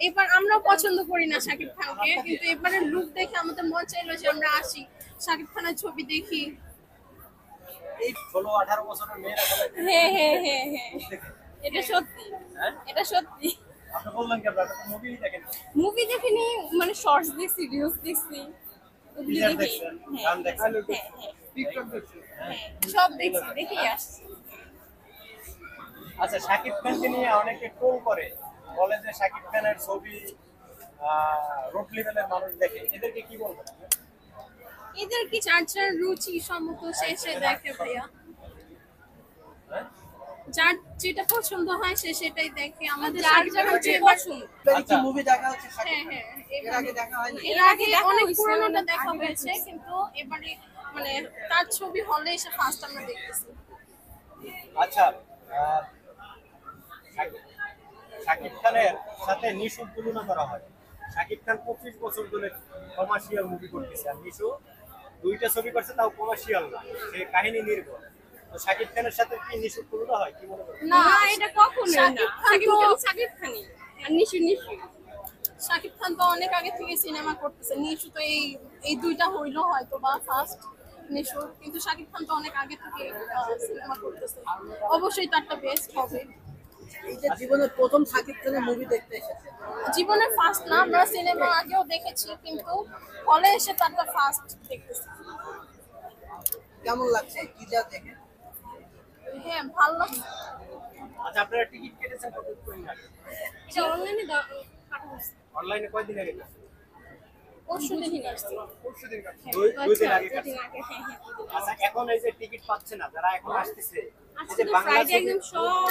এবার আমরাও পছন্দ করি না শাকিব খানকে, কিন্তু এবারে লুক দেখে আমাদের মন চাইলো যে আমরা আসি, শাকিব খানের ছবি দেখি। এই 16-18 বছরের মেয়েরা সবাই হ্যাঁ হ্যাঁ হ্যাঁ হ্যাঁ, এটা সত্যি, হ্যাঁ এটা সত্যি। আপনি বললেন কি আপনারা তো মুভি দেখেন মুভি দেখিনি, মানে শর্টস দেখছি, রিলস দেখছি, ওগুলো টিজার দেখি। দেখছেন হ্যাঁ গান দেখছেন হ্যাঁ হ্যাঁ টিকটক দেখছেন হ্যাঁ, সব দেখছি, দেখি আসছি। আচ্ছা শাকিব খানকে নিয়ে অনেকে ট্রোল করে, বলে যে শাকিব খানের ছবি রোড লেভেলের মানুষ দেখে, এদেরকে কি বলবেন? এদের কি যার যার রুচি সম্মত সে দেখে ভাইয়া, হ্যাঁ? যার যেটা পছন্দ হয় সে সেটাই দেখে। আমাদের যার শাকিব যার খান যে যে পছন্দ। আচ্ছা মুভি দেখা হচ্ছে হ্যাঁ হ্যাঁ, এর আগে দেখা হয়নি এর আগে অনেক পুরোনোটা দেখা হয়েছে, কিন্তু এবারে মানে তার ছবি হলে এসে ফার্স্ট আমরা দেখতেছি। আচ্ছা শাকিব শাকিব খানের সাথে নিশুর তুলনা করা হয়। শাকিব খান 25 বছর ধরে কমার্শিয়াল মুভি করতেছে, আর নিশু দুইটা ছবি করছে, তাও কমার্শিয়াল না, সে কাহিনী নির্ভর। তো শাকিব খানের সাথে কি নিশুর তুলনা হয়, কি মনে করেন? না, এটা কখনোই না। শাকিব খানই আর নিশু। শাকিব খান তো অনেক আগে থেকে সিনেমা করতেছে, নিশু তো এই দুইটা হইলো হয়তো বা ফার্স্ট নিশু, কিন্তু শাকিব খান তো অনেক আগে থেকে সিনেমা করতেছে, অবশ্যই তারটা বেস্ট হবে। এই যে জীবনের প্রথম শাকিব খানের মুভি দেখতে এসেছে জীবনের ফার্স্ট না, আমরা সিনেমা আগেও দেখেছি, কিন্তু হলে এসে তারটা ফার্স্ট দেখতেছি। কেমন লাগছে কি যা দেখে? হ্যাঁ, ভালো লাগছে। আচ্ছা আপনারা টিকিট কেটেছেন কতদিন আগে? এটা অনলাইনে অনলাইনে কয়দিন আগে কাটছেন? পরশু দিন আসছি। পরশুদিন কাটছেন, দুই দিন আগে কাটছেন। হ্যাঁ হ্যাঁ। আচ্ছা এখন এই যে টিকিট পাচ্ছে না যারা এখন আসতেছে, এই আজকে যে তো বাংলা ফ্রাইডে ছবি একদম সব